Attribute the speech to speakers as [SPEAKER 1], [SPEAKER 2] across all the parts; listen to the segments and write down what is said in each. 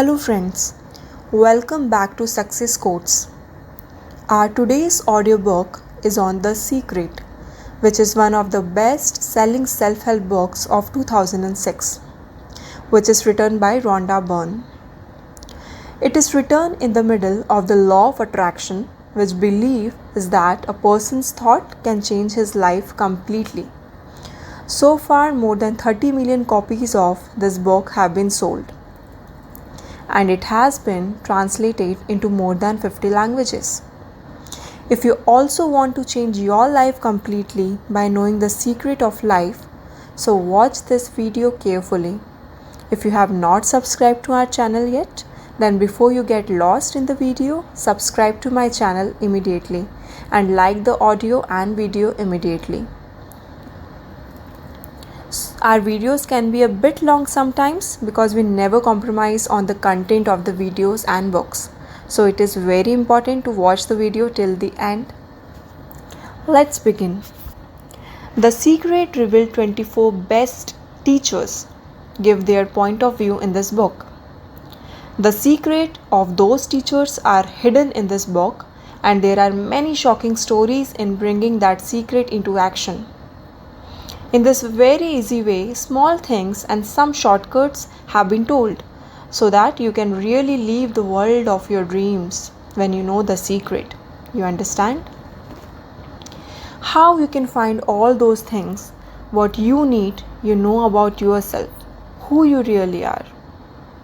[SPEAKER 1] Hello friends, welcome back to Success Quotes. Our today's audiobook is on The Secret, which is one of the best-selling self-help books of 2006, which is written by Rhonda Byrne. It is written in the middle of the law of attraction, which belief is that a person's thought can change his life completely. So far, more than 30 million copies of this book have been sold, and it has been translated into more than 50 languages. If you also want to change your life completely by knowing the secret of life, so watch this video carefully. If you have not subscribed to our channel yet, then before you get lost in the video, subscribe to my channel immediately and like the audio and video immediately. Our videos can be a bit long sometimes because we never compromise on the content of the videos and books. So it is very important to watch the video till the end. Let's begin. The Secret revealed 24 best teachers give their point of view in this book. The secret of those teachers are hidden in this book, and there are many shocking stories in bringing that secret into action. In this very easy way, small things and some shortcuts have been told so that you can really leave the world of your dreams when you know the secret. You understand? How you can find all those things, what you need, you know about yourself, who you really are.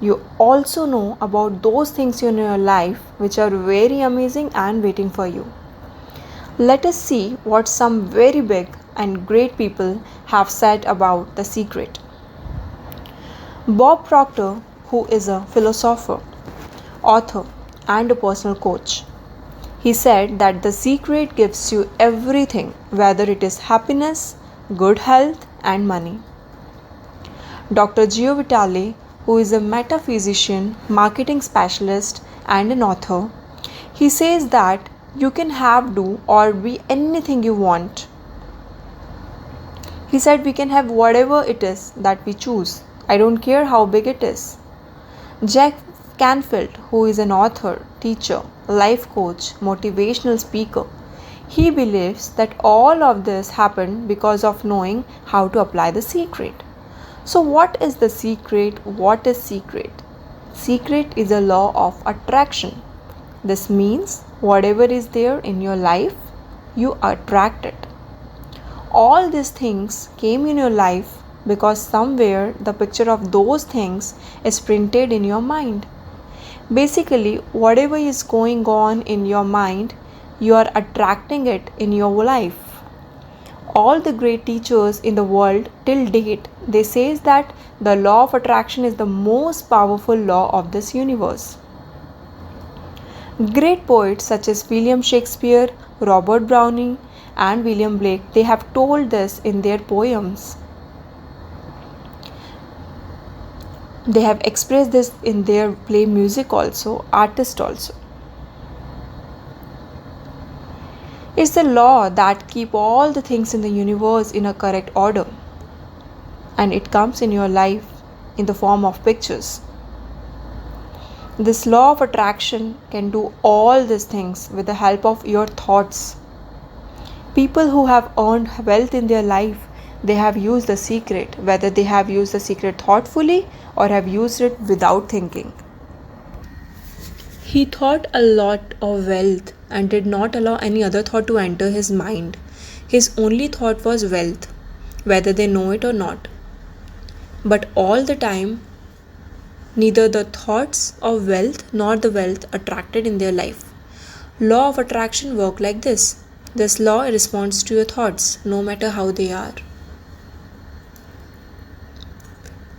[SPEAKER 1] You also know about those things in your life which are very amazing and waiting for you. Let us see what some very big and great people have said about the secret. Bob Proctor, who is a philosopher, author, and a personal coach, he said that the secret gives you everything, whether it is happiness, good health, and money. Dr. Gio Vitale, who is a metaphysician, marketing specialist, and an author, he says that you can have, do, or be anything you want. He said we can have whatever it is that we choose. I don't care how big it is. Jack Canfield, who is an author, teacher, life coach, motivational speaker, he believes that all of this happened because of knowing how to apply the secret. So what is the secret? What is secret? Secret is a law of attraction. This means whatever is there in your life, you attract it. All these things came in your life because somewhere the picture of those things is printed in your mind. Basically, whatever is going on in your mind, you are attracting it in your life. All the great teachers in the world till date, they say that the law of attraction is the most powerful law of this universe. Great poets such as William Shakespeare, Robert Browning, and William Blake, they have told this in their poems. They have expressed this in their play music also, artists also. It's the law that keeps all the things in the universe in a correct order, and it comes in your life in the form of pictures. This law of attraction can do all these things with the help of your thoughts. People who have earned wealth in their life, they have used the secret, whether they have used the secret thoughtfully or have used it without thinking. He thought a lot of wealth and did not allow any other thought to enter his mind. His only thought was wealth, whether they know it or not. But all the time, neither the thoughts of wealth nor the wealth attracted in their life. Law of attraction works like this. This law responds to your thoughts, no matter how they are.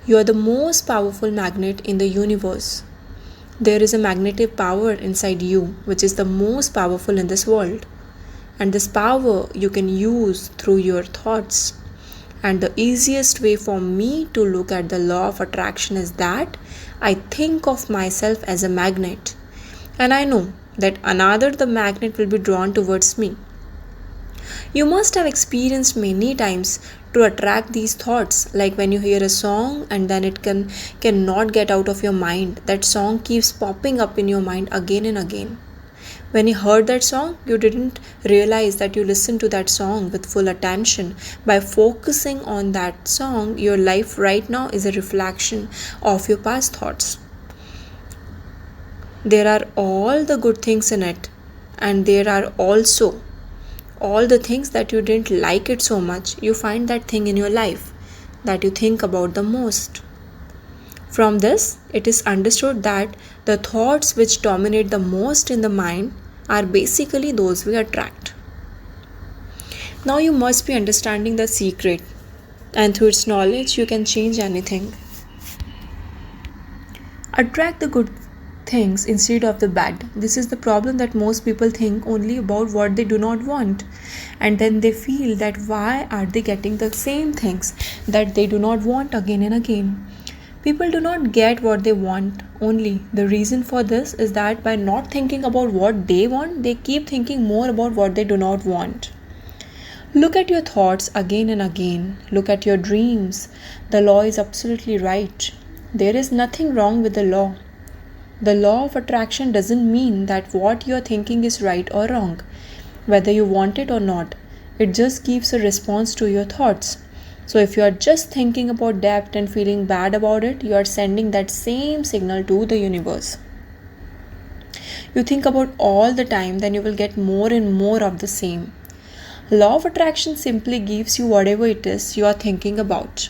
[SPEAKER 1] You are the most powerful magnet in the universe. There is a magnetic power inside you, which is the most powerful in this world. And this power you can use through your thoughts. And the easiest way for me to look at the law of attraction is that I think of myself as a magnet. And I know that another the magnet will be drawn towards me. You must have experienced many times to attract these thoughts. Like when you hear a song and then it cannot get out of your mind, that song keeps popping up in your mind again and again. When you heard that song, you didn't realize that you listened to that song with full attention. By focusing on that song, your life right now is a reflection of your past thoughts. There are all the good things in it, and there are also all the things that you didn't like it so much. You find that thing in your life that you think about the most. From this, it is understood that the thoughts which dominate the most in the mind are basically those we attract. Now you must be understanding the secret, and through its knowledge you can change anything. Attract the good things instead of the bad. This is the problem, that most people think only about what they do not want, and then they feel that why are they getting the same things that they do not want again and again. People do not get what they want only. The reason for this is that by not thinking about what they want, they keep thinking more about what they do not want. Look at your thoughts again and again. Look at your dreams. The law is absolutely right. There is nothing wrong with the law. The law of attraction doesn't mean that what you are thinking is right or wrong, whether you want it or not. It just gives a response to your thoughts. So if you are just thinking about debt and feeling bad about it, you are sending that same signal to the universe. You think about all the time, then you will get more and more of the same. Law of attraction simply gives you whatever it is you are thinking about.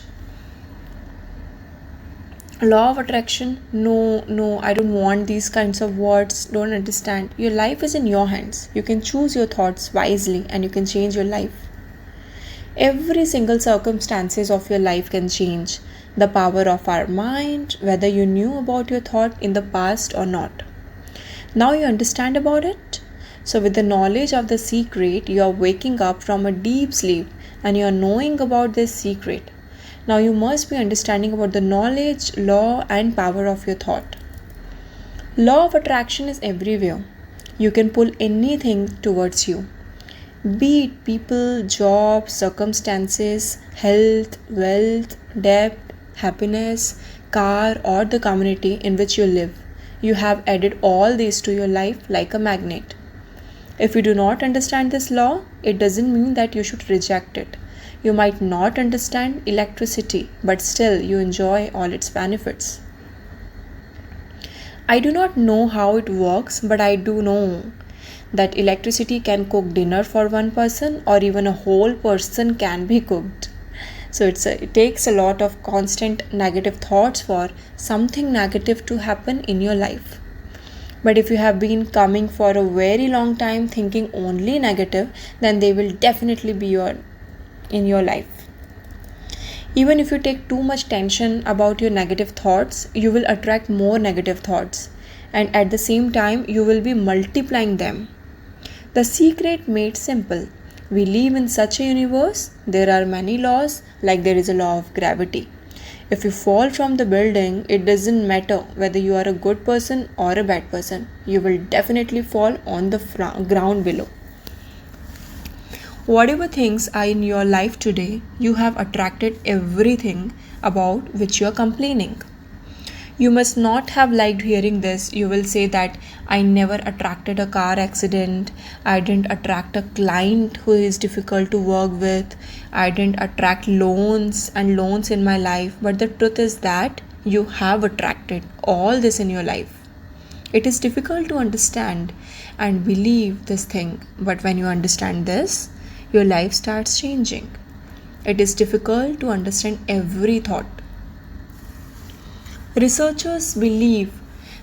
[SPEAKER 1] Law of attraction, no, I don't want these kinds of words, don't understand. Your life is in your hands. You can choose your thoughts wisely and you can change your life. Every single circumstances of your life can change. The power of our mind, whether you knew about your thought in the past or not. Now you understand about it. So with the knowledge of the secret, you are waking up from a deep sleep and you are knowing about this secret. Now you must be understanding about the knowledge, law and power of your thought. Law of attraction is everywhere. You can pull anything towards you. Be it people, jobs, circumstances, health, wealth, debt, happiness, car, or the community in which you live. You have added all these to your life like a magnet. If you do not understand this law, it doesn't mean that you should reject it. You might not understand electricity, but still you enjoy all its benefits. I do not know how it works, but I do know that electricity can cook dinner for one person, or even a whole person can be cooked. So it takes a lot of constant negative thoughts for something negative to happen in your life. But if you have been coming for a very long time thinking only negative, then they will definitely be in your life. Even if you take too much tension about your negative thoughts, you will attract more negative thoughts, and at the same time you will be multiplying them. The secret made simple. We live in such a universe. There are many laws, like there is a law of gravity. If you fall from the building, it doesn't matter whether you are a good person or a bad person. You will definitely fall on the ground below. Whatever things are in your life today, you have attracted everything about which you are complaining. You must not have liked hearing this. You will say that I never attracted a car accident, I didn't attract a client who is difficult to work with, I didn't attract loans in my life. But the truth is that you have attracted all this in your life. It is difficult to understand and believe this thing, but when you understand this, your life starts changing. It is difficult to understand every thought. Researchers believe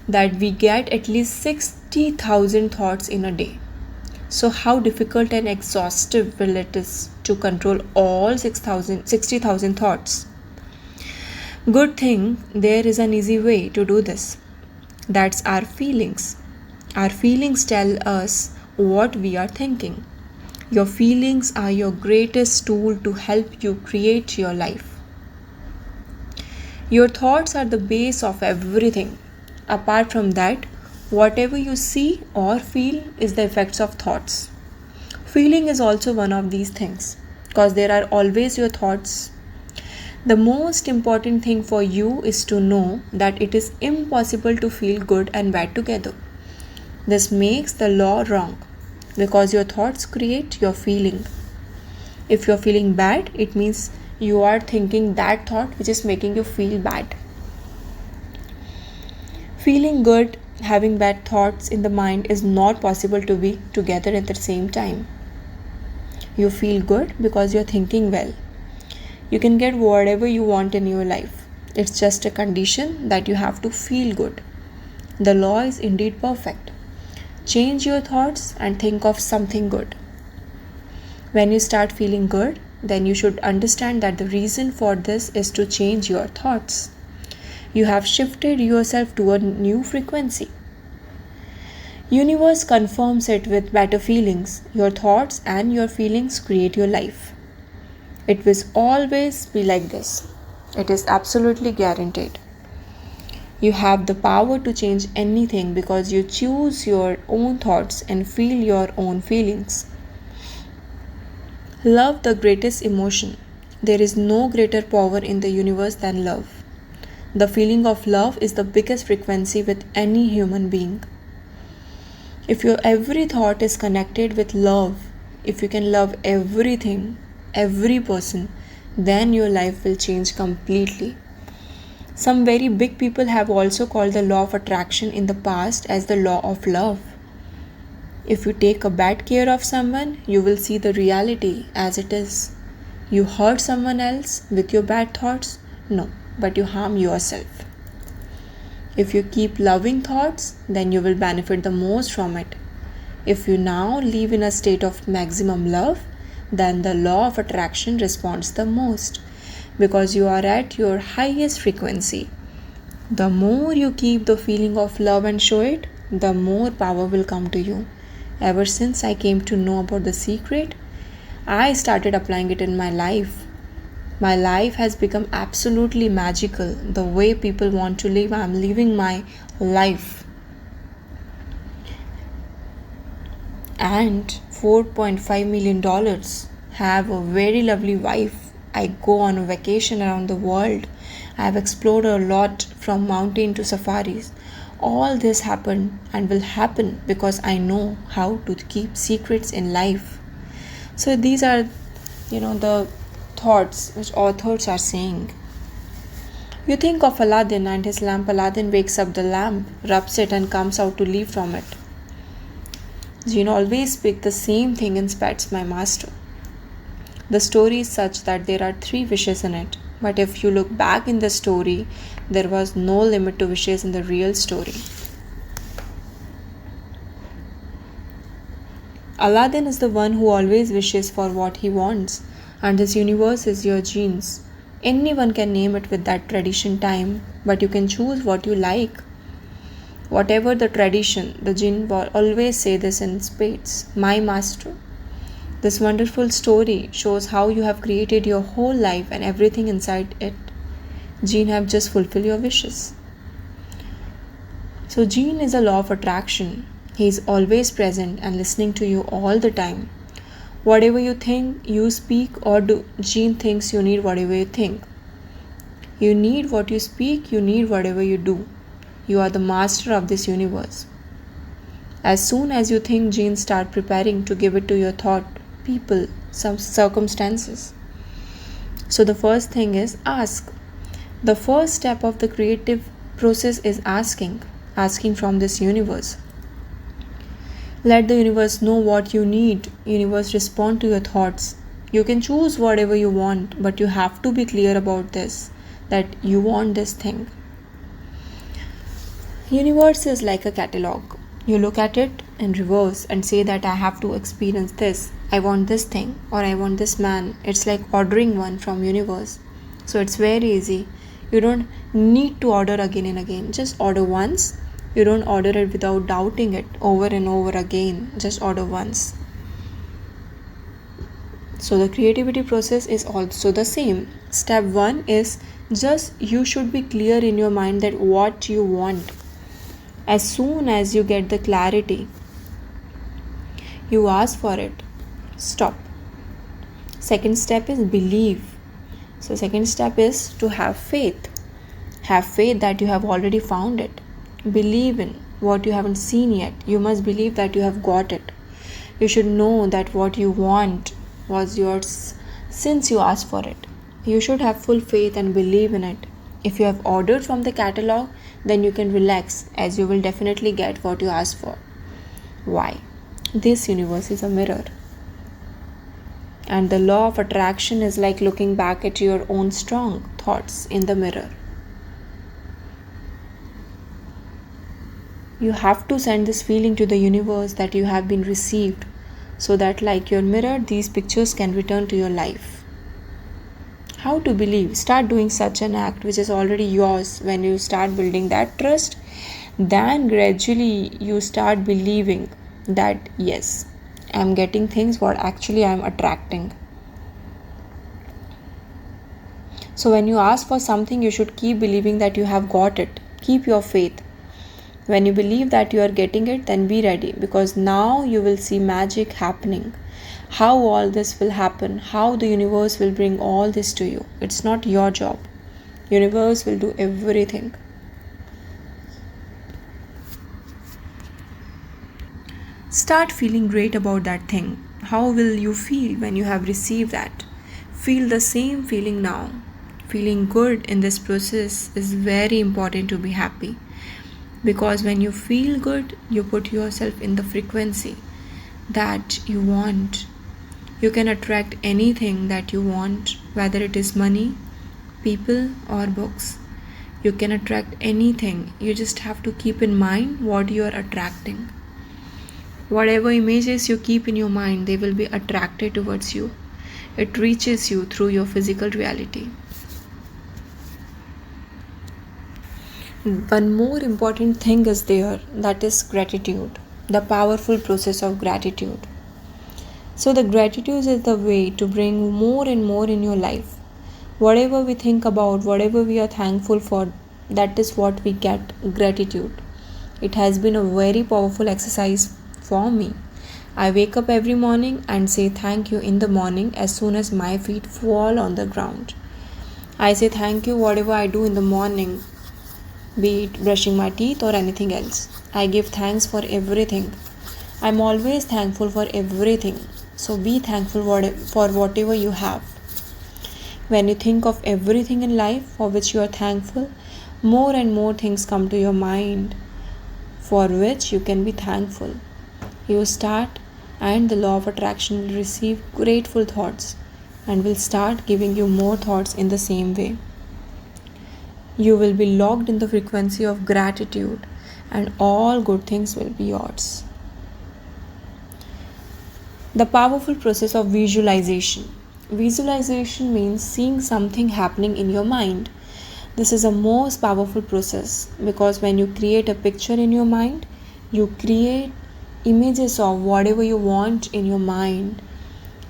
[SPEAKER 1] that we get at least 60,000 thoughts in a day. So how difficult and exhaustive will it is to control all 60,000 thoughts? Good thing there is an easy way to do this. That's our feelings. Our feelings tell us what we are thinking. Your feelings are your greatest tool to help you create your life. Your thoughts are the base of everything. Apart from that, whatever you see or feel is the effects of thoughts. Feeling is also one of these things. because there are always your thoughts. The most important thing for you is to know that it is impossible to feel good and bad together. This makes the law wrong because your thoughts create your feeling. If you're feeling bad, it means you are thinking that thought which is making you feel bad. Feeling good, having bad thoughts in the mind is not possible to be together at the same time. You feel good because you're thinking well. You can get whatever you want in your life. It's just a condition that you have to feel good. The law is indeed perfect. Change your thoughts and think of something good. When you start feeling good, then you should understand that the reason for this is to change your thoughts. You have shifted yourself to a new frequency. Universe confirms it with better feelings. Your thoughts and your feelings create your life. It will always be like this. It is absolutely guaranteed. You have the power to change anything because you choose your own thoughts and feel your own feelings. Love, the greatest emotion. There is no greater power in the universe than love. The feeling of love is the biggest frequency with any human being. If your every thought is connected with love, if you can love everything, every person, then your life will change completely. Some very big people have also called the law of attraction in the past as the law of love. If you take a bad care of someone, you will see the reality as it is. You hurt someone else with your bad thoughts? No, but you harm yourself. If you keep loving thoughts, then you will benefit the most from it. If you now live in a state of maximum love, then the law of attraction responds the most because you are at your highest frequency. The more you keep the feeling of love and show it, the more power will come to you. Ever since I came to know about the secret, I started applying it in my life. My life has become absolutely magical. The way people want to live, I'm living my life. And $4.5 million. Have a very lovely wife. I go on a vacation around the world. I have explored a lot from mountain to safaris. All this happened and will happen because I know how to keep secrets in life. So these are, the thoughts which authors are saying. You think of Aladdin and his lamp. Aladdin wakes up the lamp, rubs it and comes out to leave from it. Jinn always speaks the same thing in Spats, my master. The story is such that there are 3 wishes in it. But if you look back in the story, there was no limit to wishes in the real story. Aladdin is the one who always wishes for what he wants, and this universe is your genes. Anyone can name it with that tradition time, but you can choose what you like. Whatever the tradition, the jinn will always say this in spades, my master. This wonderful story shows how you have created your whole life and everything inside it. Jinn have just fulfilled your wishes. So Jinn is a law of attraction. He is always present and listening to you all the time. Whatever you think, you speak or do, Jinn thinks you need whatever you think. You need what you speak, you need whatever you do. You are the master of this universe. As soon as you think, Jinn start preparing to give it to your thought, people, some circumstances. So the first thing is ask. The first step of the creative process is asking from this universe. Let the universe know what you need. Universe respond to your thoughts. You can choose whatever you want, but you have to be clear about this, that you want this thing. Universe is like a catalog. You look at it in reverse and say that I have to experience this. I want this thing or I want this man. It's like ordering one from universe. So it's very easy. You don't need to order again and again. Just order once. You don't order it without doubting it over and over again. Just order once. So the creativity process is also the same. Step 1 is just you should be clear in your mind that what you want. As soon as you get the clarity, you ask for it. Stop. Second step is believe. So second step is to have faith. Have faith that you have already found it. Believe in what you haven't seen yet. You must believe that you have got it. You should know that what you want was yours since you asked for it. You should have full faith and believe in it. If you have ordered from the catalog, then you can relax, as you will definitely get what you asked for. Why? This universe is a mirror. And the law of attraction is like looking back at your own strong thoughts in the mirror. You have to send this feeling to the universe that you have been received, so that like your mirror, these pictures can return to your life. How to believe? Start doing such an act which is already yours. When you start building that trust, then gradually you start believing that yes, I am getting things what actually I am attracting. So when you ask for something, you should keep believing that you have got it. Keep your faith. When you believe that you are getting it, then be ready, because now you will see magic happening. How all this will happen, how the universe will bring all this to you. It's not your job. Universe will do everything. Start feeling great about that thing. How will you feel when you have received that? Feel the same feeling now. Feeling good in this process is very important to be happy. Because when you feel good, you put yourself in the frequency that you want. You can attract anything that you want, whether it is money, people, or books. You can attract anything. You just have to keep in mind what you are attracting. Whatever images you keep in your mind, they will be attracted towards you. It reaches you through your physical reality. One more important thing is there, that is gratitude, the powerful process of gratitude. So the gratitude is the way to bring more and more in your life. Whatever we think about, whatever we are thankful for, that is what we get, gratitude. It has been a very powerful exercise for me. I wake up every morning and say thank you in the morning as soon as my feet fall on the ground. I say thank you whatever I do in the morning, be it brushing my teeth or anything else. I give thanks for everything. I'm always thankful for everything. So be thankful for whatever you have. When you think of everything in life for which you are thankful, more and more things come to your mind for which you can be thankful. You start, and the law of attraction will receive grateful thoughts and will start giving you more thoughts in the same way. You will be locked in the frequency of gratitude, and all good things will be yours. The powerful process of visualization. Visualization means seeing something happening in your mind. This is a most powerful process, because when you create a picture in your mind, you create images of whatever you want in your mind,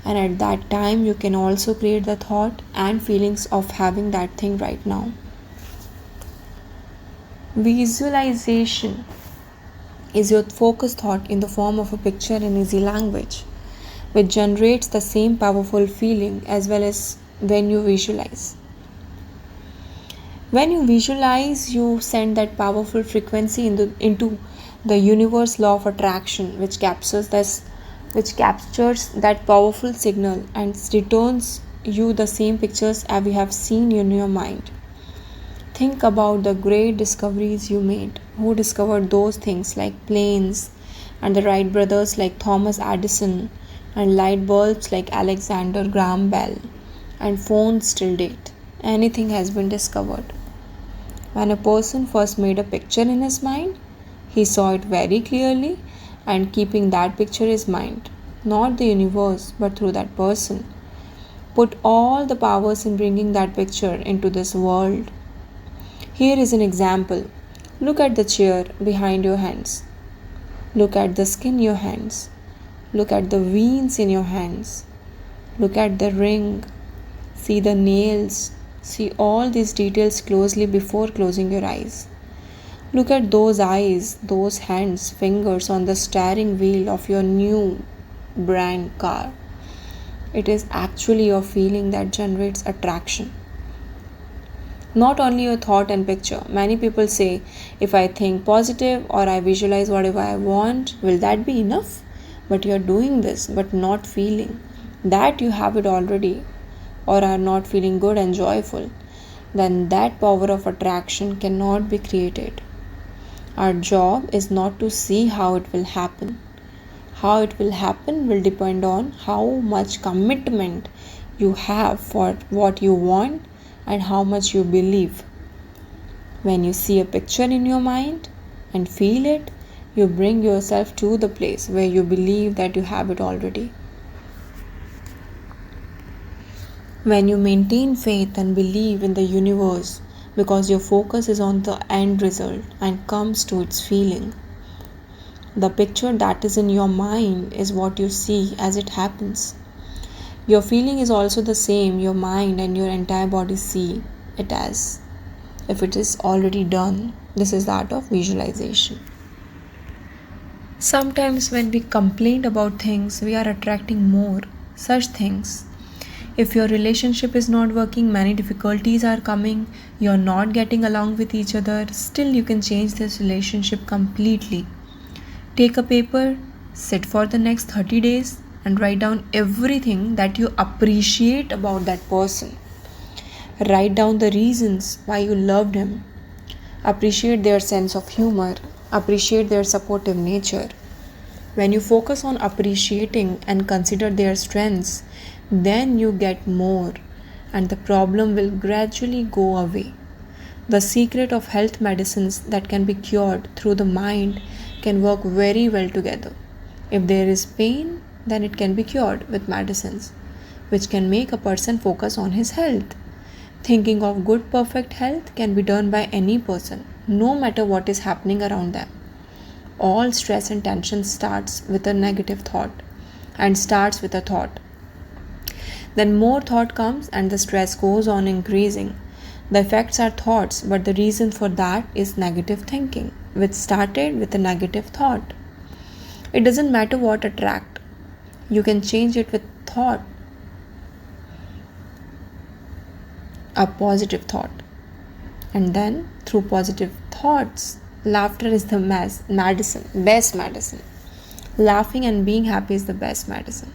[SPEAKER 1] and at that time you can also create the thought and feelings of having that thing right now. Visualization is your focused thought in the form of a picture in easy language, which generates the same powerful feeling as well as when you visualize. When you visualize, you send that powerful frequency into the universe law of attraction, which captures that powerful signal and returns you the same pictures as you have seen in your mind. Think about the great discoveries you made. Who discovered those things, like planes, and the Wright brothers like Thomas Edison, and light bulbs like Alexander Graham Bell, and phones till date. Anything has been discovered. When a person first made a picture in his mind, he saw it very clearly, and keeping that picture in his mind, not the universe but through that person, put all the powers in bringing that picture into this world. Here is an example. Look at the chair behind your hands. Look at the skin in your hands. Look at the veins in your hands. Look at the ring. See the nails. See all these details closely before closing your eyes. Look at those eyes, those hands, fingers on the steering wheel of your new brand car. It is actually your feeling that generates attraction. Not only your thought and picture. Many people say, if I think positive or I visualize whatever I want, will that be enough? But you are doing this but not feeling that you have it already, or are not feeling good and joyful. Then that power of attraction cannot be created. Our job is not to see how it will happen. How it will happen will depend on how much commitment you have for what you want and how much you believe. When you see a picture in your mind and feel it, you bring yourself to the place where you believe that you have it already. When you maintain faith and believe in the universe because your focus is on the end result and comes to its feeling, the picture that is in your mind is what you see as it happens. Your feeling is also the same your mind and your entire body see it as if it is already done. This is the art of visualization. Sometimes when we complain about things, we are attracting more such things. If your relationship is not working, many difficulties are coming, you're not getting along with each other, still you can change this relationship completely. Take a paper, sit for the next 30 days and write down everything that you appreciate about that person. Write down the reasons why you loved him. Appreciate their sense of humor. Appreciate their supportive nature. When you focus on appreciating and consider their strengths, then you get more and the problem will gradually go away. The secret of health medicines that can be cured through the mind can work very well together. If there is pain, then it can be cured with medicines, which can make a person focus on his health. Thinking of good, perfect health can be done by any person, no matter what is happening around them. All stress and tension starts with a negative thought and starts with a thought. Then more thought comes and the stress goes on increasing. The effects are thoughts, but the reason for that is negative thinking, which started with a negative thought. It doesn't matter what attract. You can change it with thought. A positive thought. And then through positive thoughts, laughter is the best medicine. Laughing and being happy is the best medicine.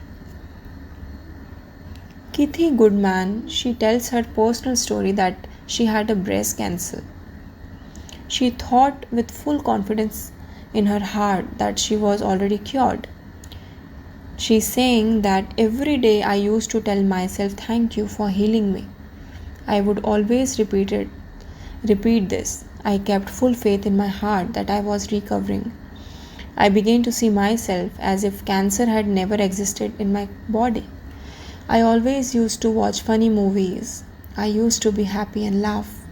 [SPEAKER 1] Kitty Goodman, she tells her personal story that she had a breast cancer. She thought with full confidence in her heart that she was already cured. She's saying that every day I used to tell myself thank you for healing me. I would always repeat this. I kept full faith in my heart that I was recovering. I began to see myself as if cancer had never existed in my body. I always used to watch funny movies. I used to be happy and laugh.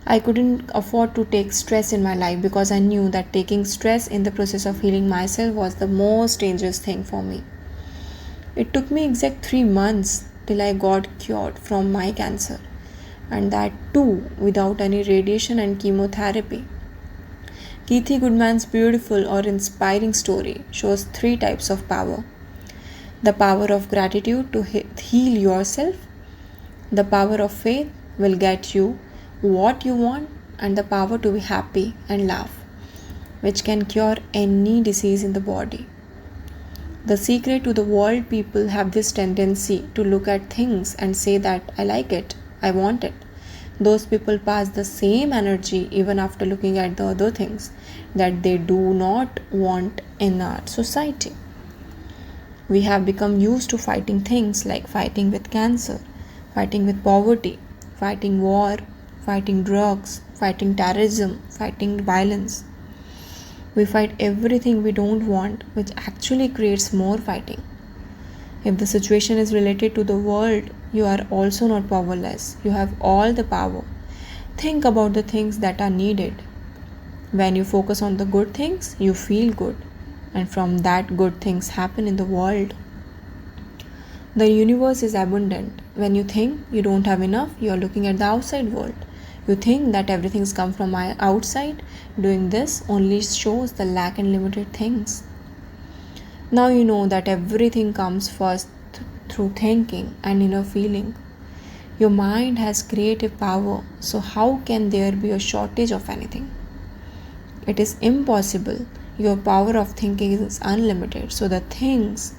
[SPEAKER 1] I couldn't afford to take stress in my life because I knew that taking stress in the process of healing myself was the most dangerous thing for me. It took me exact 3 months till I got cured from my cancer, and that too without any radiation and chemotherapy. Keithy Goodman's beautiful or inspiring story shows 3 types of power. The power of gratitude to heal yourself, the power of faith will get you what you want, and the power to be happy and laugh, which can cure any disease in the body. The secret to the world, people have this tendency to look at things and say that I like it, I want it. Those people pass the same energy even after looking at the other things that they do not want in our society. We have become used to fighting things like fighting with cancer, fighting with poverty, fighting war, fighting drugs, fighting terrorism, fighting violence. We fight everything we don't want, which actually creates more fighting. If the situation is related to the world, you are also not powerless. You have all the power. Think about the things that are needed. When you focus on the good things, you feel good. And from that, good things happen in the world. The universe is abundant. When you think you don't have enough, you are looking at the outside world. You think that everything's come from my outside. Doing this only shows the lack and limited things. Now you know that everything comes first through thinking and inner feeling. Your mind has creative power, so how can there be a shortage of anything? It is impossible. Your power of thinking is unlimited, so the things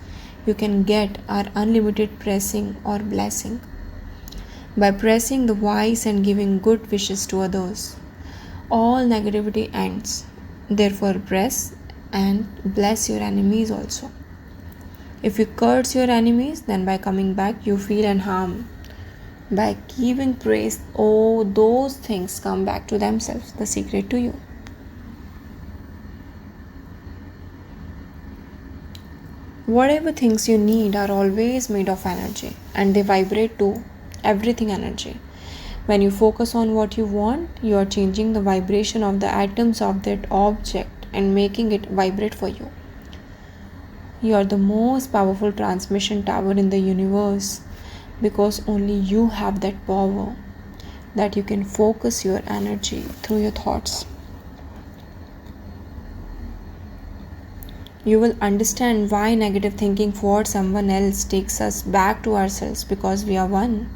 [SPEAKER 1] you can get are unlimited pressing or blessing. By pressing the wise and giving good wishes to others, all negativity ends. Therefore, press and bless your enemies also. If you curse your enemies, then by coming back you feel and harm. By giving praise, oh, those things come back to themselves. The secret to you. Whatever things you need are always made of energy, and they vibrate to everything energy. When you focus on what you want, you are changing the vibration of the atoms of that object and making it vibrate for you. You are the most powerful transmission tower in the universe because only you have that power that you can focus your energy through your thoughts. You will understand why negative thinking for someone else takes us back to ourselves, because we are one.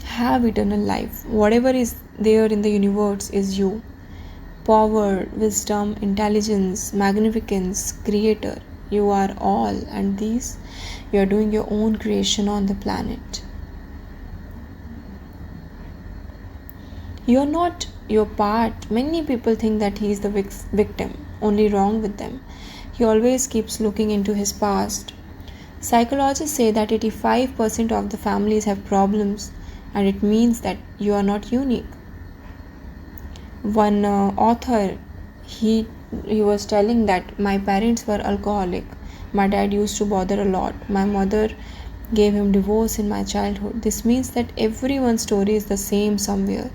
[SPEAKER 1] Have eternal life. Whatever is there in the universe is you. Power, wisdom, intelligence, magnificence, creator. You are all, and these you are doing your own creation on the planet. You are not your part. Many people think that he is the victim. Only wrong with them. He always keeps looking into his past. Psychologists say that 85% of the families have problems, and it means that you are not unique. One author, he was telling that my parents were alcoholic. My dad used to bother a lot. My mother gave him divorce in my childhood. This means that everyone's story is the same somewhere.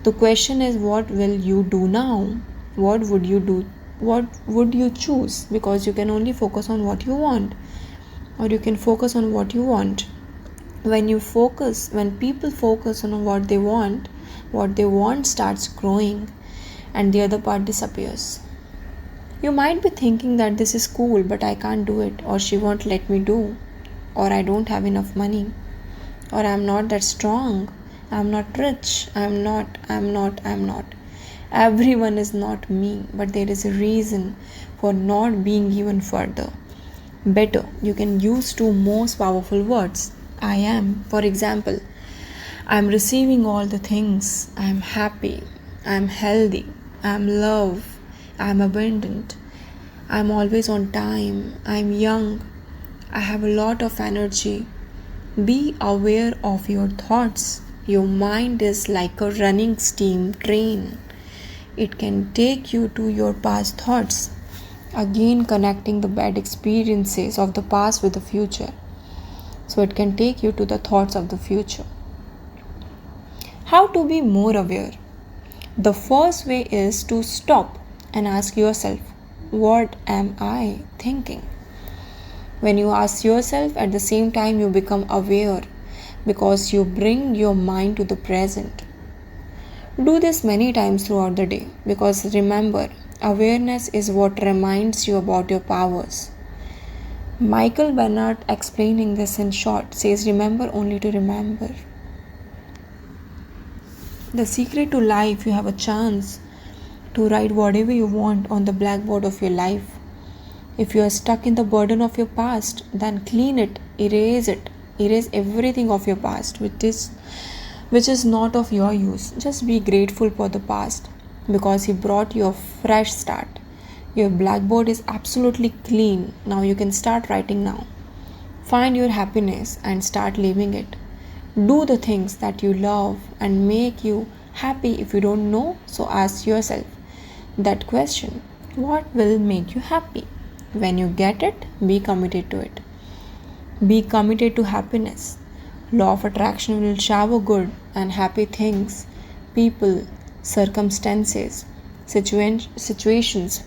[SPEAKER 1] The question is, what will you do now? What would you do? What would you choose? Because you can only focus on what you want, or you can focus on what you want. When people focus on what they want starts growing and the other part disappears. You might be thinking that this is cool, but I can't do it, or she won't let me do, or I don't have enough money, or I'm not that strong, I'm not rich, I'm not. Everyone is not me, but there is a reason for not being even further. Better, you can use two most powerful words. I am. For example, I'm receiving all the things. I'm happy. I'm healthy. I'm love. I'm abundant. I'm always on time. I'm young. I have a lot of energy. Be aware of your thoughts. Your mind is like a running steam train. It can take you to your past thoughts, again connecting the bad experiences of the past with the future. So it can take you to the thoughts of the future. How to be more aware? The first way is to stop and ask yourself, what am I thinking? When you ask yourself, at the same time you become aware, because you bring your mind to the present. Do this many times throughout the day, because remember, awareness is what reminds you about your powers. Michael Bernard, explaining this in short, says, remember only to remember. The secret to life, you have a chance to write whatever you want on the blackboard of your life. If you are stuck in the burden of your past, then clean it, erase everything of your past which is not of your use. Just be grateful for the past, because he brought you a fresh start. Your blackboard is absolutely clean. Now you can start writing now. Find your happiness and start living it. Do the things that you love and make you happy. If you don't know, so ask yourself that question. What will make you happy? When you get it, be committed to it. Be committed to happiness. Law of attraction will shower good and happy things, people, circumstances, situations,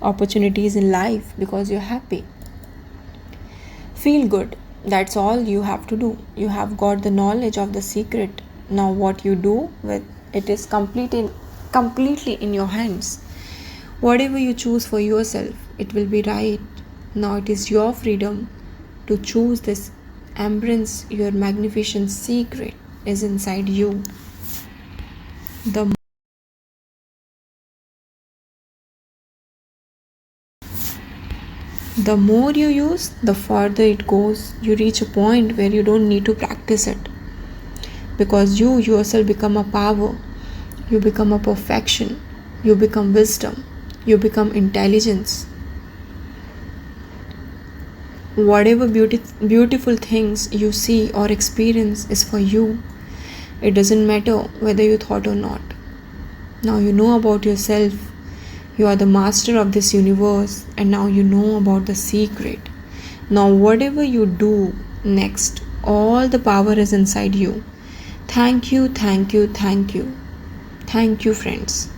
[SPEAKER 1] opportunities in life, because you're happy. Feel good. That's all you have to do. You have got the knowledge of the secret. Now what you do with it is completely in your hands. Whatever you choose for yourself, it will be right. Now it is your freedom to choose this. Embrace your magnificent secret is inside you. The more you use, the farther it goes. You reach a point where you don't need to practice it, because you yourself become a power, you become a perfection, you become wisdom, you become intelligence. Whatever beautiful things you see or experience is for you. It doesn't matter whether you thought or not. Now you know about yourself. You are the master of this universe, and now you know about the secret. Now whatever you do next, all the power is inside you. Thank you, thank you, thank you. Thank you, friends.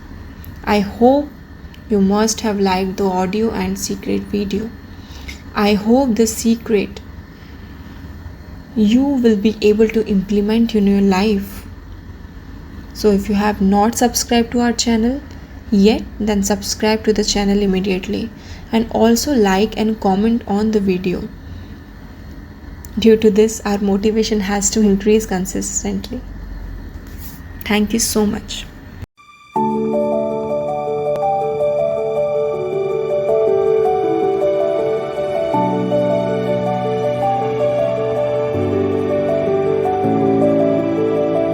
[SPEAKER 1] I hope you must have liked the audio and secret video. I hope this secret you will be able to implement in your life. So if you have not subscribed to our channel yet, then subscribe to the channel immediately, and also like and comment on the video. Due to this, our motivation has to increase consistently. Thank you so much.